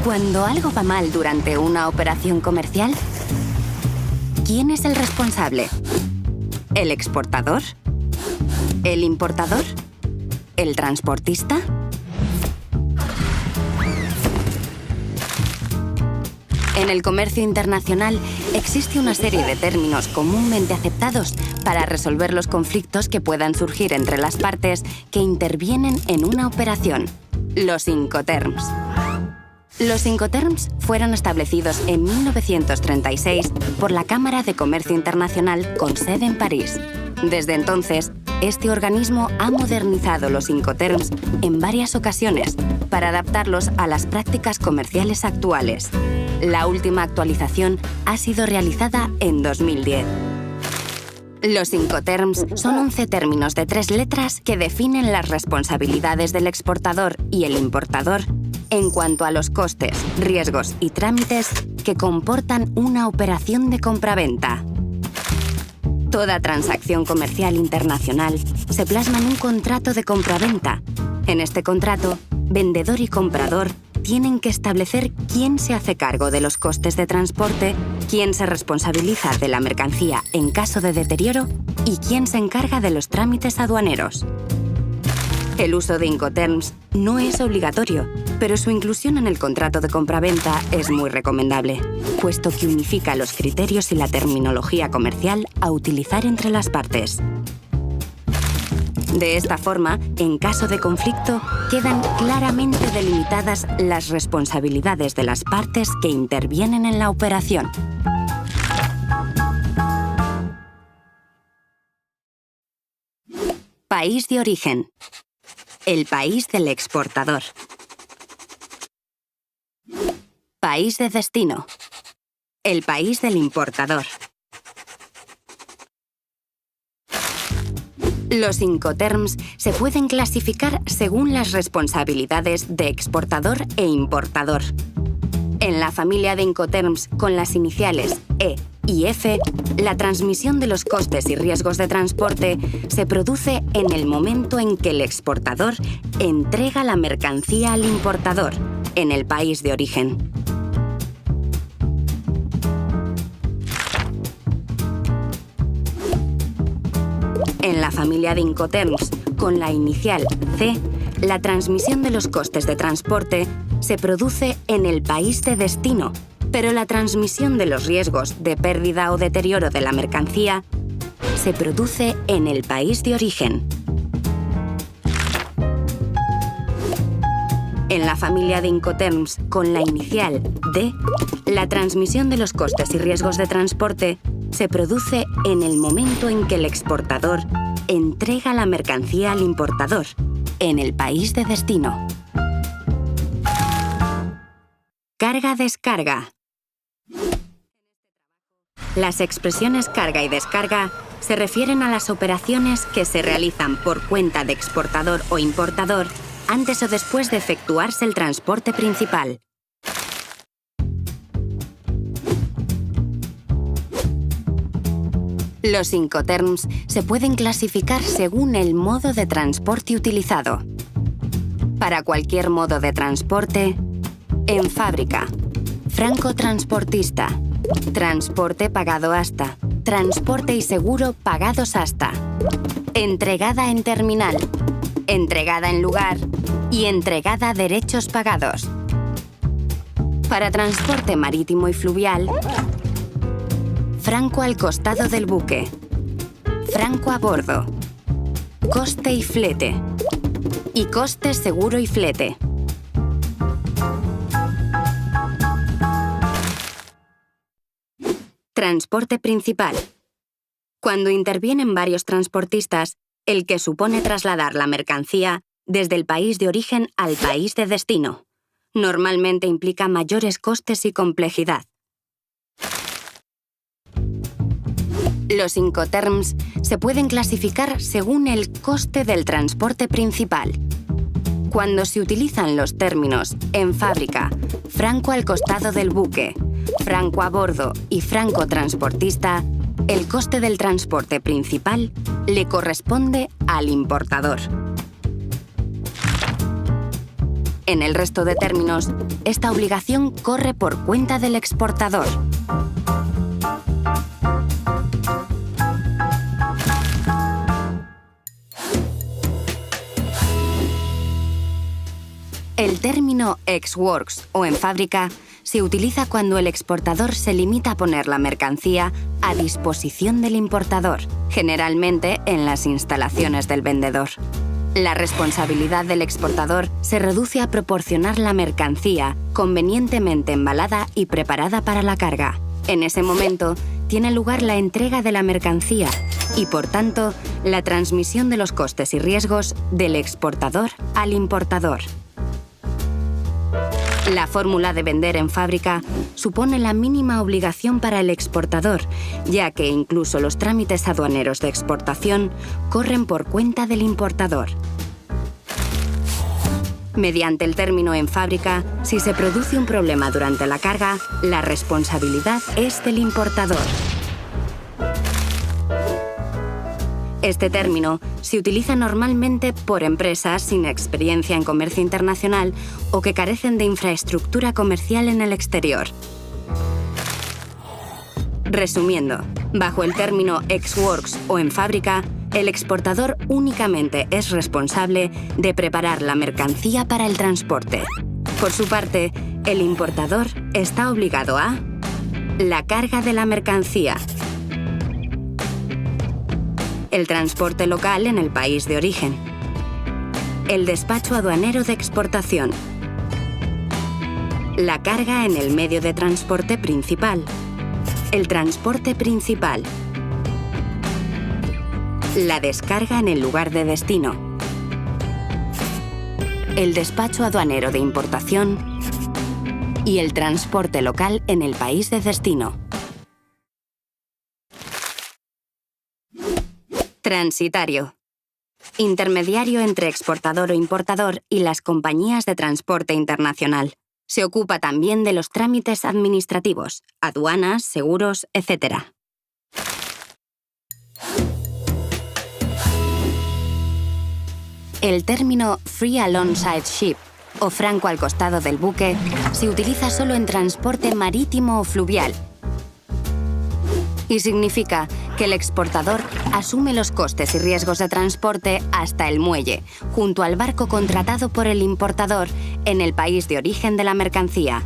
Cuando algo va mal durante una operación comercial, ¿quién es el responsable? ¿El exportador? ¿El importador? ¿El transportista? En el comercio internacional existe una serie de términos comúnmente aceptados para resolver los conflictos que puedan surgir entre las partes que intervienen en una operación: los Incoterms. Los Incoterms fueron establecidos en 1936 por la Cámara de Comercio Internacional con sede en París. Desde entonces, este organismo ha modernizado los Incoterms en varias ocasiones para adaptarlos a las prácticas comerciales actuales. La última actualización ha sido realizada en 2010. Los Incoterms son 11 términos de 3 letras que definen las responsabilidades del exportador y el importador en cuanto a los costes, riesgos y trámites que comportan una operación de compraventa. Toda transacción comercial internacional se plasma en un contrato de compraventa. En este contrato, vendedor y comprador tienen que establecer quién se hace cargo de los costes de transporte, quién se responsabiliza de la mercancía en caso de deterioro y quién se encarga de los trámites aduaneros. El uso de Incoterms no es obligatorio, pero su inclusión en el contrato de compraventa es muy recomendable, puesto que unifica los criterios y la terminología comercial a utilizar entre las partes. De esta forma, en caso de conflicto, quedan claramente delimitadas las responsabilidades de las partes que intervienen en la operación. País de origen. El país del exportador. País de destino. El país del importador. Los Incoterms se pueden clasificar según las responsabilidades de exportador e importador. En la familia de Incoterms con las iniciales E y F, la transmisión de los costes y riesgos de transporte se produce en el momento en que el exportador entrega la mercancía al importador, en el país de origen. En la familia de Incoterms con la inicial C, la transmisión de los costes de transporte se produce en el país de destino, pero la transmisión de los riesgos de pérdida o deterioro de la mercancía se produce en el país de origen. En la familia de Incoterms con la inicial D, la transmisión de los costes y riesgos de transporte se produce en el momento en que el exportador entrega la mercancía al importador, en el país de destino. Carga-descarga. Las expresiones carga y descarga se refieren a las operaciones que se realizan por cuenta de exportador o importador antes o después de efectuarse el transporte principal. Los Incoterms se pueden clasificar según el modo de transporte utilizado. Para cualquier modo de transporte, en fábrica, francotransportista, transporte pagado hasta, transporte y seguro pagados hasta, entregada en terminal, entregada en lugar y entregada derechos pagados. Para transporte marítimo y fluvial, franco al costado del buque, franco a bordo, coste y flete, y coste, seguro y flete. Transporte principal. Cuando intervienen varios transportistas, el que supone trasladar la mercancía desde el país de origen al país de destino. Normalmente implica mayores costes y complejidad. Los Incoterms se pueden clasificar según el coste del transporte principal. Cuando se utilizan los términos en fábrica, franco al costado del buque, franco a bordo y franco transportista, el coste del transporte principal le corresponde al importador. En el resto de términos, esta obligación corre por cuenta del exportador. El término ex-works o en fábrica se utiliza cuando el exportador se limita a poner la mercancía a disposición del importador, generalmente en las instalaciones del vendedor. La responsabilidad del exportador se reduce a proporcionar la mercancía convenientemente embalada y preparada para la carga. En ese momento, tiene lugar la entrega de la mercancía y, por tanto, la transmisión de los costes y riesgos del exportador al importador. La fórmula de vender en fábrica supone la mínima obligación para el exportador, ya que incluso los trámites aduaneros de exportación corren por cuenta del importador. Mediante el término en fábrica, si se produce un problema durante la carga, la responsabilidad es del importador. Este término se utiliza normalmente por empresas sin experiencia en comercio internacional o que carecen de infraestructura comercial en el exterior. Resumiendo, bajo el término ex-works o en fábrica, el exportador únicamente es responsable de preparar la mercancía para el transporte. Por su parte, el importador está obligado a la carga de la mercancía, el transporte local en el país de origen, el despacho aduanero de exportación, la carga en el medio de transporte principal, el transporte principal, la descarga en el lugar de destino, el despacho aduanero de importación y el transporte local en el país de destino. Transitario. Intermediario entre exportador o importador y las compañías de transporte internacional. Se ocupa también de los trámites administrativos, aduanas, seguros, etc. El término free alongside ship o franco al costado del buque se utiliza solo en transporte marítimo o fluvial y significa que el exportador asume los costes y riesgos de transporte hasta el muelle, junto al barco contratado por el importador en el país de origen de la mercancía.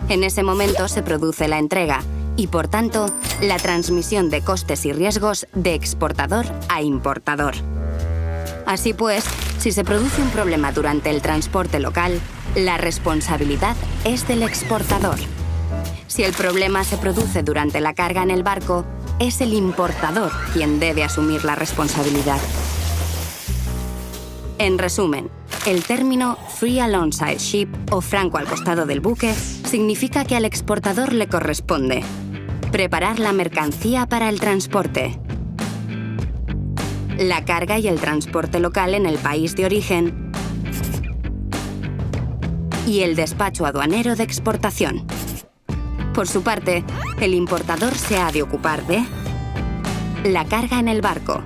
En ese momento se produce la entrega y, por tanto, la transmisión de costes y riesgos de exportador a importador. Así pues, si se produce un problema durante el transporte local, la responsabilidad es del exportador. Si el problema se produce durante la carga en el barco, es el importador quien debe asumir la responsabilidad. En resumen, el término free alongside ship o franco al costado del buque significa que al exportador le corresponde preparar la mercancía para el transporte, la carga y el transporte local en el país de origen y el despacho aduanero de exportación. Por su parte, el importador se ha de ocupar de la carga en el barco,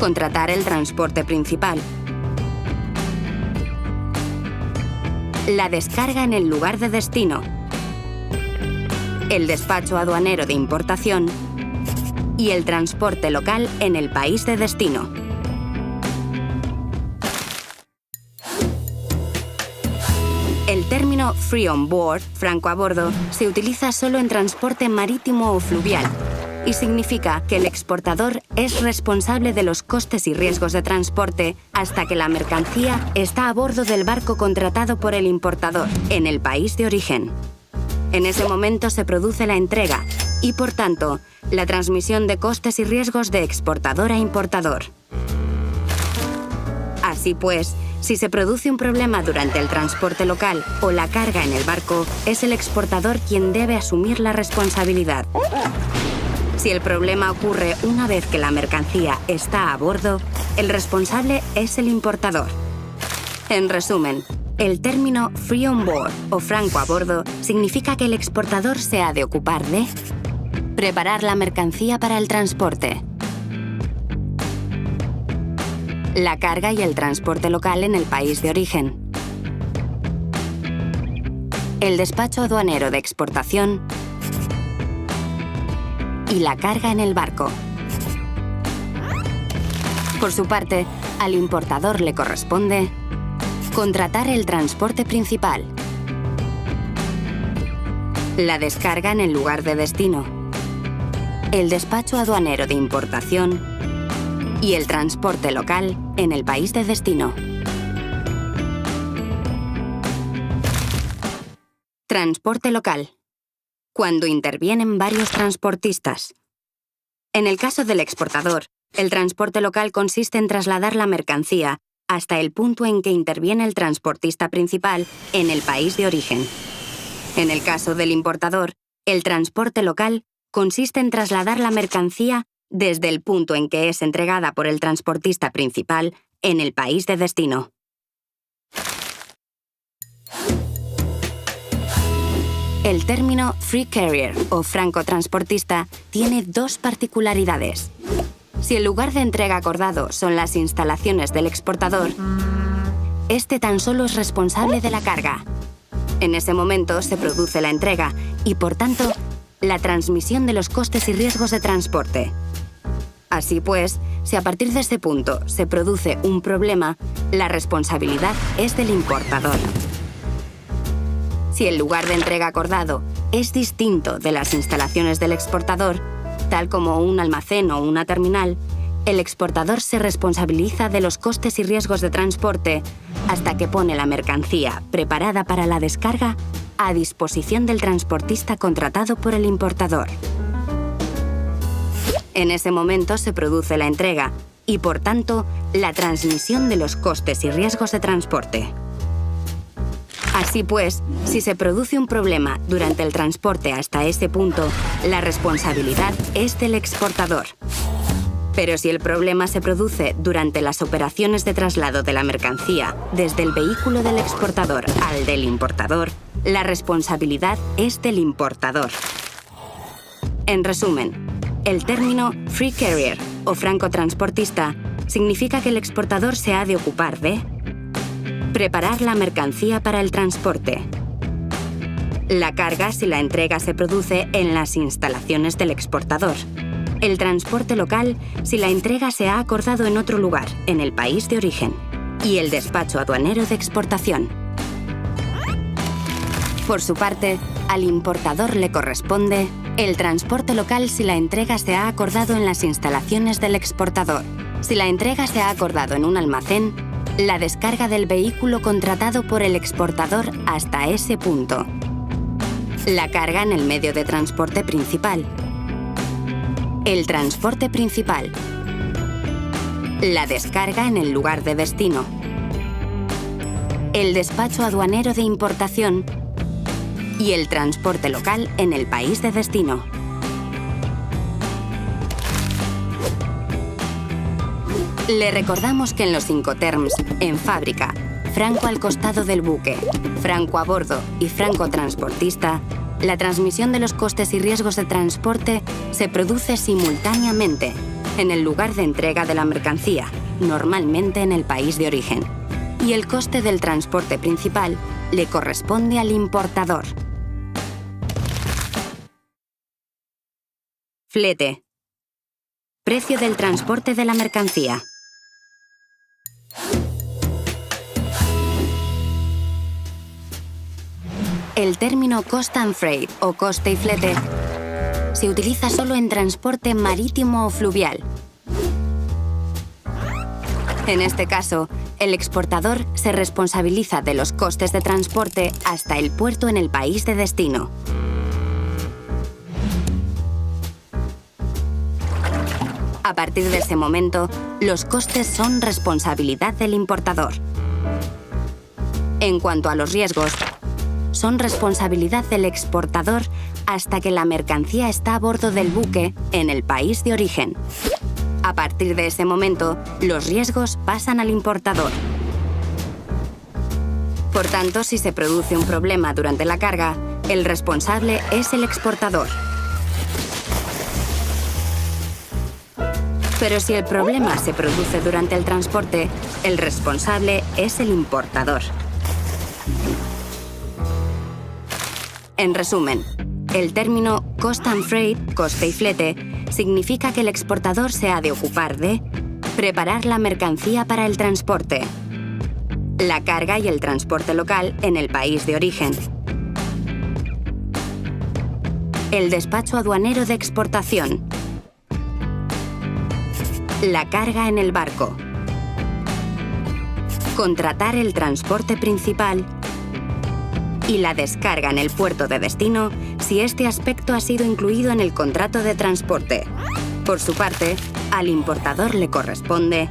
contratar el transporte principal, la descarga en el lugar de destino, el despacho aduanero de importación y el transporte local en el país de destino. El término free on board, franco a bordo, se utiliza solo en transporte marítimo o fluvial y significa que el exportador es responsable de los costes y riesgos de transporte hasta que la mercancía está a bordo del barco contratado por el importador en el país de origen. En ese momento se produce la entrega y, por tanto, la transmisión de costes y riesgos de exportador a importador. Así pues, si se produce un problema durante el transporte local o la carga en el barco, es el exportador quien debe asumir la responsabilidad. Si el problema ocurre una vez que la mercancía está a bordo, el responsable es el importador. En resumen, El término free on board o franco a bordo significa que el exportador se ha de ocupar de preparar la mercancía para el transporte, la carga y el transporte local en el país de origen, el despacho aduanero de exportación y la carga en el barco. Por su parte, al importador le corresponde contratar el transporte principal, la descarga en el lugar de destino, el despacho aduanero de importación y el transporte local en el país de destino. Transporte local. Cuando intervienen varios transportistas. En el caso del exportador, el transporte local consiste en trasladar la mercancía hasta el punto en que interviene el transportista principal en el país de origen. En el caso del importador, el transporte local consiste en trasladar la mercancía desde el punto en que es entregada por el transportista principal en el país de destino. El término free carrier o francotransportista tiene dos particularidades. Si el lugar de entrega acordado son las instalaciones del exportador, este tan solo es responsable de la carga. En ese momento se produce la entrega y, por tanto, la transmisión de los costes y riesgos de transporte. Así pues, si a partir de este punto se produce un problema, la responsabilidad es del importador. Si el lugar de entrega acordado es distinto de las instalaciones del exportador, tal como un almacén o una terminal, el exportador se responsabiliza de los costes y riesgos de transporte hasta que pone la mercancía preparada para la descarga a disposición del transportista contratado por el importador. En ese momento se produce la entrega y, por tanto, la transmisión de los costes y riesgos de transporte. Así pues, si se produce un problema durante el transporte hasta ese punto, la responsabilidad es del exportador. Pero si el problema se produce durante las operaciones de traslado de la mercancía desde el vehículo del exportador al del importador, la responsabilidad es del importador. En resumen, el término free carrier o francotransportista significa que el exportador se ha de ocupar de preparar la mercancía para el transporte, la carga si la entrega se produce en las instalaciones del exportador, el transporte local si la entrega se ha acordado en otro lugar, en el país de origen, y el despacho aduanero de exportación. Por su parte, al importador le corresponde el transporte local si la entrega se ha acordado en las instalaciones del exportador, si la entrega se ha acordado en un almacén, la descarga del vehículo contratado por el exportador hasta ese punto, la carga en el medio de transporte principal, el transporte principal, la descarga en el lugar de destino, el despacho aduanero de importación y el transporte local en el país de destino. Le recordamos que en los Incoterms, en fábrica, franco al costado del buque, franco a bordo y franco transportista, la transmisión de los costes y riesgos de transporte se produce simultáneamente en el lugar de entrega de la mercancía, normalmente en el país de origen, y el coste del transporte principal le corresponde al importador. Flete. Precio del transporte de la mercancía. El término cost and freight o coste y flete se utiliza solo en transporte marítimo o fluvial. En este caso, el exportador se responsabiliza de los costes de transporte hasta el puerto en el país de destino. A partir de ese momento, los costes son responsabilidad del importador. En cuanto a los riesgos, son responsabilidad del exportador hasta que la mercancía está a bordo del buque en el país de origen. A partir de ese momento, los riesgos pasan al importador. Por tanto, si se produce un problema durante la carga, el responsable es el exportador. Pero si el problema se produce durante el transporte, el responsable es el importador. En resumen, el término cost and freight, coste y flete, significa que el exportador se ha de ocupar de preparar la mercancía para el transporte, la carga y el transporte local en el país de origen, el despacho aduanero de exportación, la carga en el barco, contratar el transporte principal y la descarga en el puerto de destino si este aspecto ha sido incluido en el contrato de transporte. Por su parte, al importador le corresponde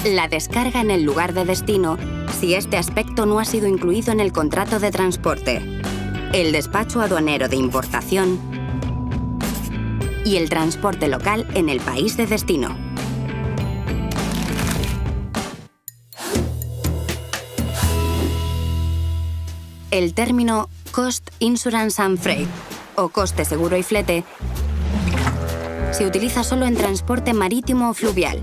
la descarga en el lugar de destino si este aspecto no ha sido incluido en el contrato de transporte, el despacho aduanero de importación y el transporte local en el país de destino. El término Cost, Insurance and Freight, o coste, seguro y flete, se utiliza solo en transporte marítimo o fluvial.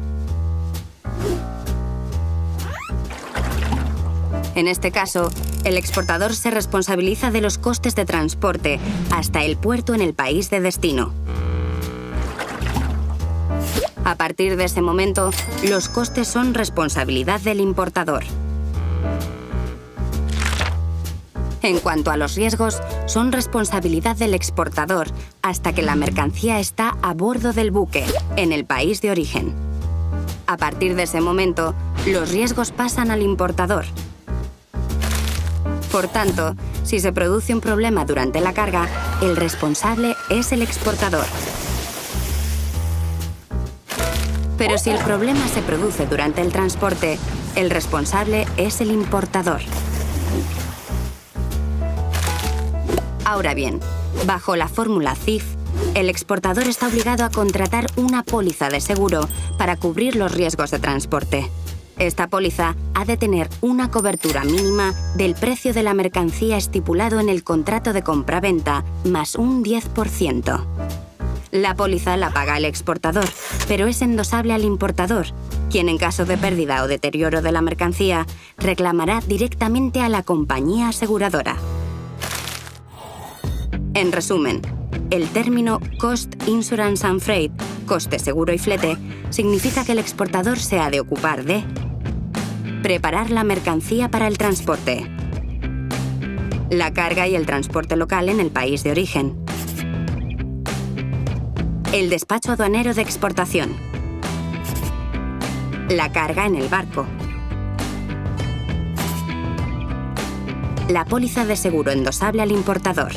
En este caso, el exportador se responsabiliza de los costes de transporte hasta el puerto en el país de destino. A partir de ese momento, los costes son responsabilidad del importador. En cuanto a los riesgos, son responsabilidad del exportador hasta que la mercancía está a bordo del buque, en el país de origen. A partir de ese momento, los riesgos pasan al importador. Por tanto, si se produce un problema durante la carga, el responsable es el exportador. Pero si el problema se produce durante el transporte, el responsable es el importador. Ahora bien, bajo la fórmula CIF, el exportador está obligado a contratar una póliza de seguro para cubrir los riesgos de transporte. Esta póliza ha de tener una cobertura mínima del precio de la mercancía estipulado en el contrato de compraventa más un 10%. La póliza la paga el exportador, pero es endosable al importador, quien en caso de pérdida o deterioro de la mercancía reclamará directamente a la compañía aseguradora. En resumen, el término Cost, Insurance and Freight, coste, seguro y flete, significa que el exportador se ha de ocupar de preparar la mercancía para el transporte, la carga y el transporte local en el país de origen, el despacho aduanero de exportación, la carga en el barco, la póliza de seguro endosable al importador,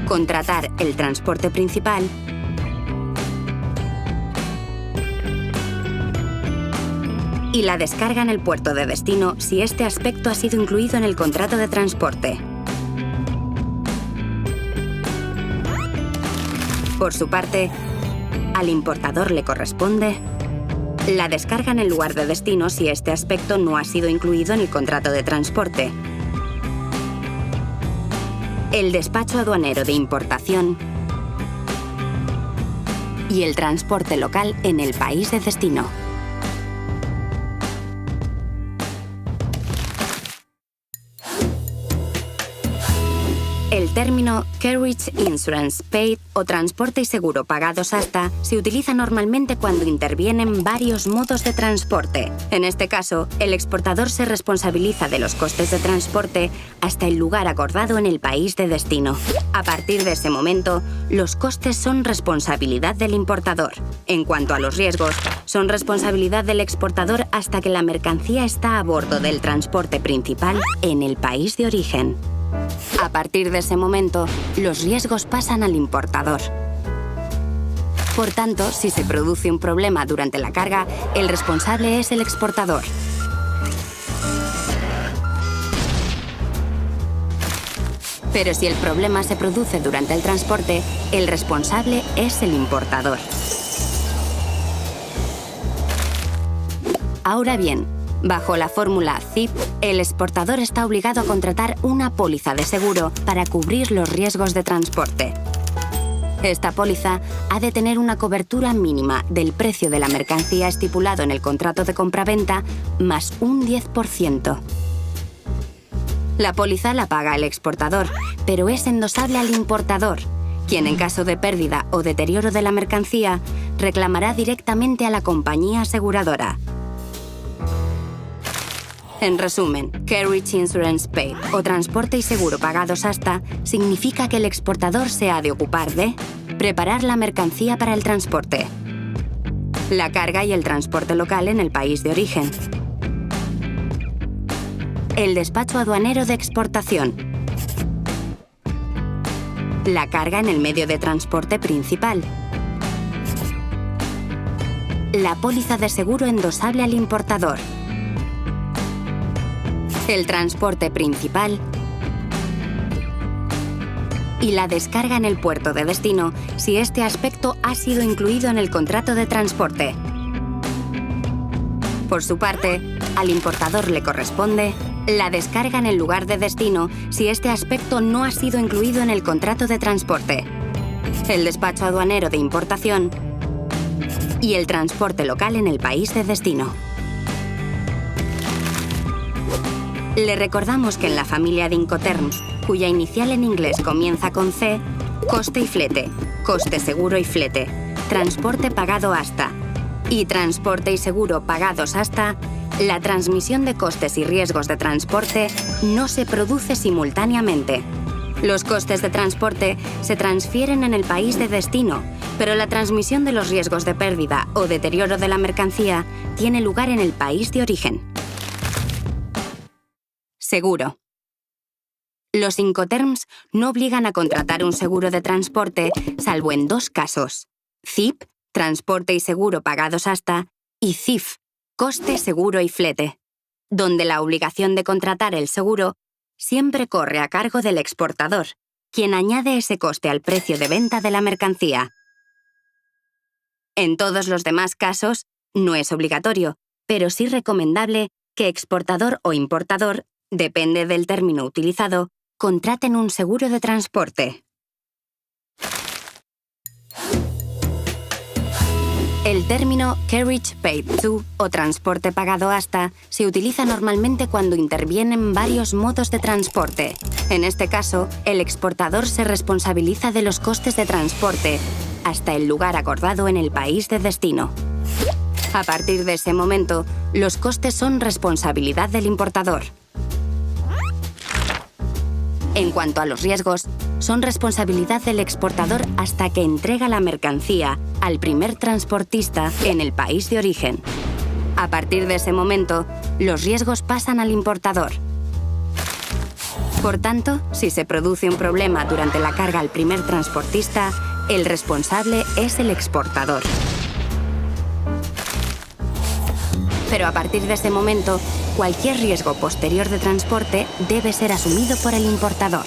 contratar el transporte principal y la descarga en el puerto de destino si este aspecto ha sido incluido en el contrato de transporte. Por su parte, al importador le corresponde la descarga en el lugar de destino si este aspecto no ha sido incluido en el contrato de transporte, el despacho aduanero de importación y el transporte local en el país de destino. El término Carriage Insurance Paid o transporte y seguro pagados hasta se utiliza normalmente cuando intervienen varios modos de transporte. En este caso, el exportador se responsabiliza de los costes de transporte hasta el lugar acordado en el país de destino. A partir de ese momento, los costes son responsabilidad del importador. En cuanto a los riesgos, son responsabilidad del exportador hasta que la mercancía está a bordo del transporte principal en el país de origen. A partir de ese momento, los riesgos pasan al importador. Por tanto, si se produce un problema durante la carga, el responsable es el exportador. Pero si el problema se produce durante el transporte, el responsable es el importador. Ahora bien, Bajo la fórmula CIP, el exportador está obligado a contratar una póliza de seguro para cubrir los riesgos de transporte. Esta póliza ha de tener una cobertura mínima del precio de la mercancía estipulado en el contrato de compraventa más un 10%. La póliza la paga el exportador, pero es endosable al importador, quien en caso de pérdida o deterioro de la mercancía reclamará directamente a la compañía aseguradora. En resumen, Carriage Insurance Paid o transporte y seguro pagados hasta significa que el exportador se ha de ocupar de preparar la mercancía para el transporte, la carga y el transporte local en el país de origen, el despacho aduanero de exportación, la carga en el medio de transporte principal, la póliza de seguro endosable al importador, el transporte principal y la descarga en el puerto de destino si este aspecto ha sido incluido en el contrato de transporte. Por su parte, al importador le corresponde la descarga en el lugar de destino si este aspecto no ha sido incluido en el contrato de transporte, el despacho aduanero de importación y el transporte local en el país de destino. Le recordamos que en la familia de Incoterms, cuya inicial en inglés comienza con C, coste y flete, coste seguro y flete, transporte pagado hasta y transporte y seguro pagados hasta, la transmisión de costes y riesgos de transporte no se produce simultáneamente. Los costes de transporte se transfieren en el país de destino, pero la transmisión de los riesgos de pérdida o deterioro de la mercancía tiene lugar en el país de origen. Seguro. Los Incoterms no obligan a contratar un seguro de transporte salvo en dos casos: CIP, transporte y seguro pagados hasta, y CIF, coste, seguro y flete, donde la obligación de contratar el seguro siempre corre a cargo del exportador, quien añade ese coste al precio de venta de la mercancía. En todos los demás casos, no es obligatorio, pero sí recomendable que exportador o importador, depende del término utilizado, contraten un seguro de transporte. El término Carriage Paid to o transporte pagado hasta se utiliza normalmente cuando intervienen varios modos de transporte. En este caso, el exportador se responsabiliza de los costes de transporte hasta el lugar acordado en el país de destino. A partir de ese momento, los costes son responsabilidad del importador. En cuanto a los riesgos, son responsabilidad del exportador hasta que entrega la mercancía al primer transportista en el país de origen. A partir de ese momento, los riesgos pasan al importador. Por tanto, si se produce un problema durante la carga al primer transportista, el responsable es el exportador. Pero a partir de ese momento, cualquier riesgo posterior de transporte debe ser asumido por el importador.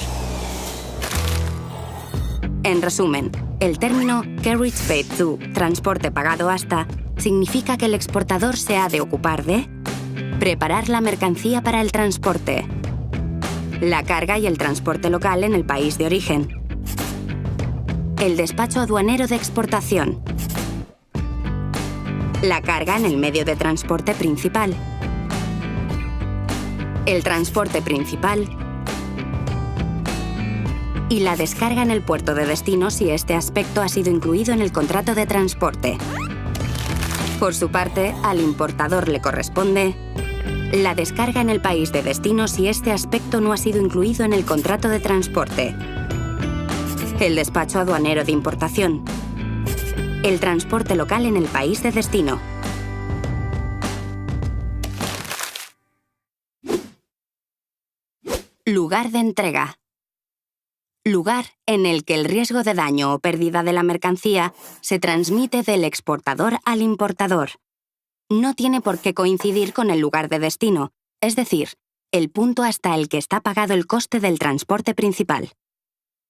En resumen, el término Carriage Paid to, transporte pagado hasta, significa que el exportador se ha de ocupar de preparar la mercancía para el transporte, la carga y el transporte local en el país de origen, el despacho aduanero de exportación, la carga en el medio de transporte principal, el transporte principal y la descarga en el puerto de destino si este aspecto ha sido incluido en el contrato de transporte. Por su parte, al importador le corresponde la descarga en el país de destino si este aspecto no ha sido incluido en el contrato de transporte, el despacho aduanero de importación, el transporte local en el país de destino. Lugar de entrega. Lugar en el que el riesgo de daño o pérdida de la mercancía se transmite del exportador al importador. No tiene por qué coincidir con el lugar de destino, es decir, el punto hasta el que está pagado el coste del transporte principal.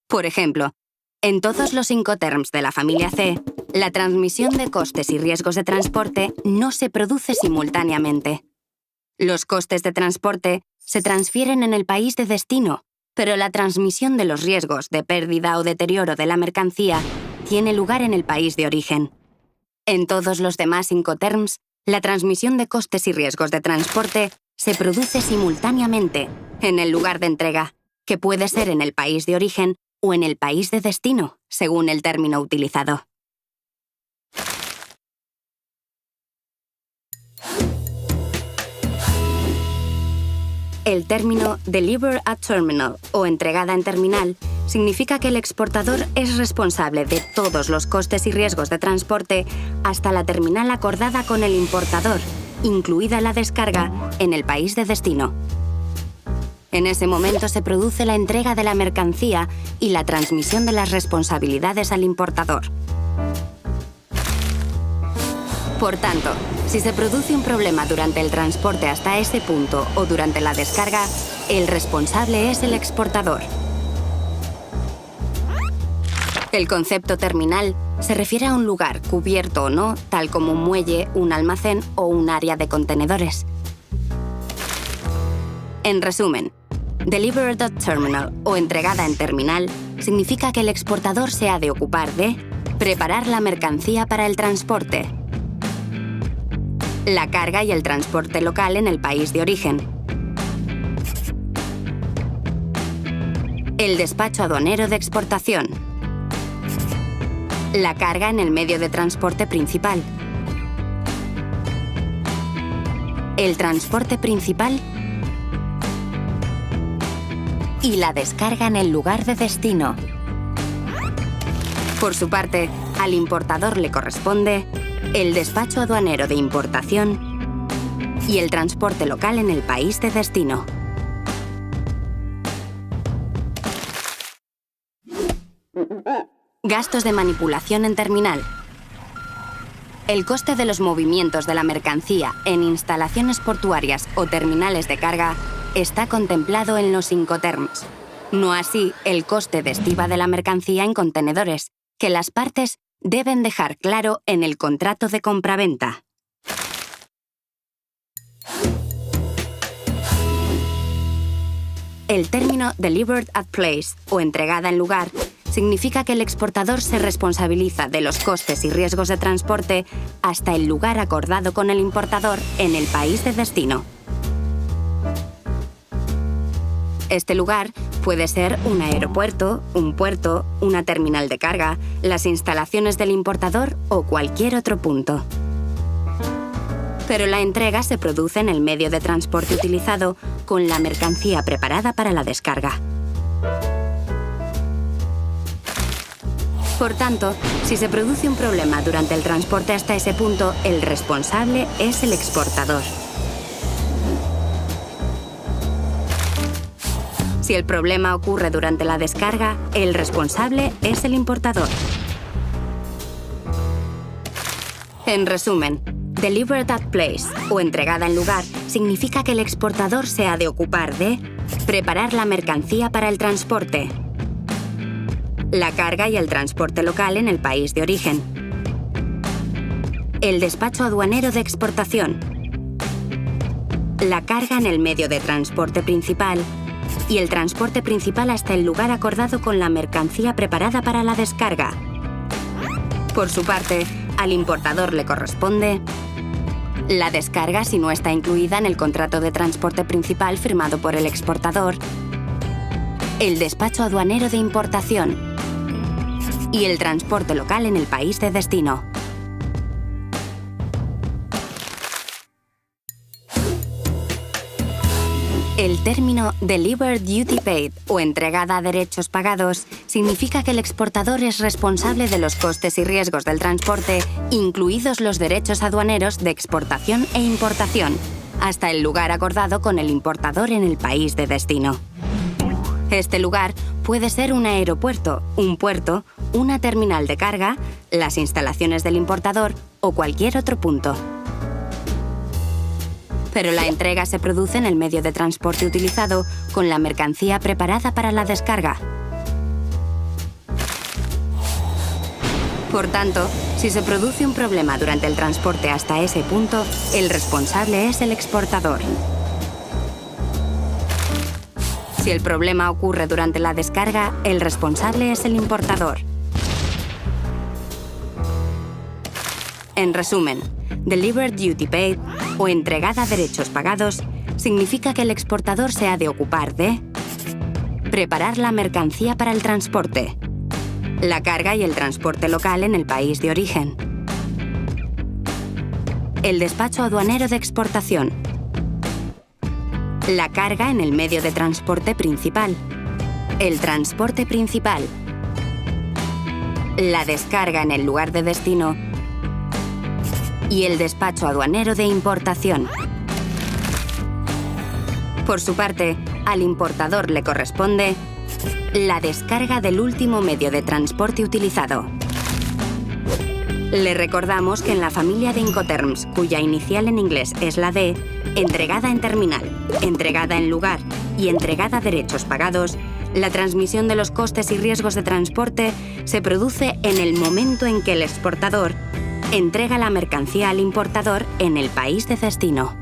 Por ejemplo, en todos los Incoterms de la familia C, la transmisión de costes y riesgos de transporte no se produce simultáneamente. Los costes de transporte se transfieren en el país de destino, pero la transmisión de los riesgos de pérdida o deterioro de la mercancía tiene lugar en el país de origen. En todos los demás Incoterms, la transmisión de costes y riesgos de transporte se produce simultáneamente en el lugar de entrega, que puede ser en el país de origen o en el país de destino, según el término utilizado. El término Deliver at Terminal o entregada en terminal significa que el exportador es responsable de todos los costes y riesgos de transporte hasta la terminal acordada con el importador, incluida la descarga en el país de destino. En ese momento se produce la entrega de la mercancía y la transmisión de las responsabilidades al importador. Por tanto, si se produce un problema durante el transporte hasta ese punto o durante la descarga, el responsable es el exportador. El concepto terminal se refiere a un lugar, cubierto o no, tal como un muelle, un almacén o un área de contenedores. En resumen, Delivered at Terminal o entregada en terminal significa que el exportador se ha de ocupar de preparar la mercancía para el transporte, la carga y el transporte local en el país de origen, el despacho aduanero de exportación, la carga en el medio de transporte principal, el transporte principal y la descarga en el lugar de destino. Por su parte, al importador le corresponde el despacho aduanero de importación y el transporte local en el país de destino. Gastos de manipulación en terminal. El coste de los movimientos de la mercancía en instalaciones portuarias o terminales de carga está contemplado en los Incoterms. No así el coste de estiba de la mercancía en contenedores, que las partes deben dejar claro en el contrato de compraventa. El término Delivered at Place o entregada en lugar significa que el exportador se responsabiliza de los costes y riesgos de transporte hasta el lugar acordado con el importador en el país de destino. Este lugar puede ser un aeropuerto, un puerto, una terminal de carga, las instalaciones del importador o cualquier otro punto. Pero la entrega se produce en el medio de transporte utilizado con la mercancía preparada para la descarga. Por tanto, si se produce un problema durante el transporte hasta ese punto, el responsable es el exportador. Si el problema ocurre durante la descarga, el responsable es el importador. En resumen, Delivered at Place o entregada en lugar significa que el exportador se ha de ocupar de preparar la mercancía para el transporte, la carga y el transporte local en el país de origen, el despacho aduanero de exportación, la carga en el medio de transporte principal y el transporte principal hasta el lugar acordado con la mercancía preparada para la descarga. Por su parte, al importador le corresponde la descarga si no está incluida en el contrato de transporte principal firmado por el exportador, el despacho aduanero de importación y el transporte local en el país de destino. El término Delivered Duty Paid o entregada a derechos pagados significa que el exportador es responsable de los costes y riesgos del transporte, incluidos los derechos aduaneros de exportación e importación, hasta el lugar acordado con el importador en el país de destino. Este lugar puede ser un aeropuerto, un puerto, una terminal de carga, las instalaciones del importador o cualquier otro punto. Pero la entrega se produce en el medio de transporte utilizado con la mercancía preparada para la descarga. Por tanto, si se produce un problema durante el transporte hasta ese punto, el responsable es el exportador. Si el problema ocurre durante la descarga, el responsable es el importador. En resumen, Delivered Duty Paid, o entregada a derechos pagados, significa que el exportador se ha de ocupar de preparar la mercancía para el transporte, la carga y el transporte local en el país de origen, el despacho aduanero de exportación, la carga en el medio de transporte principal, el transporte principal, la descarga en el lugar de destino y el despacho aduanero de importación. Por su parte, al importador le corresponde la descarga del último medio de transporte utilizado. Le recordamos que en la familia de Incoterms, cuya inicial en inglés es la D, entregada en terminal, entregada en lugar y entregada a derechos pagados, la transmisión de los costes y riesgos de transporte se produce en el momento en que el exportador entrega la mercancía al importador en el país de destino.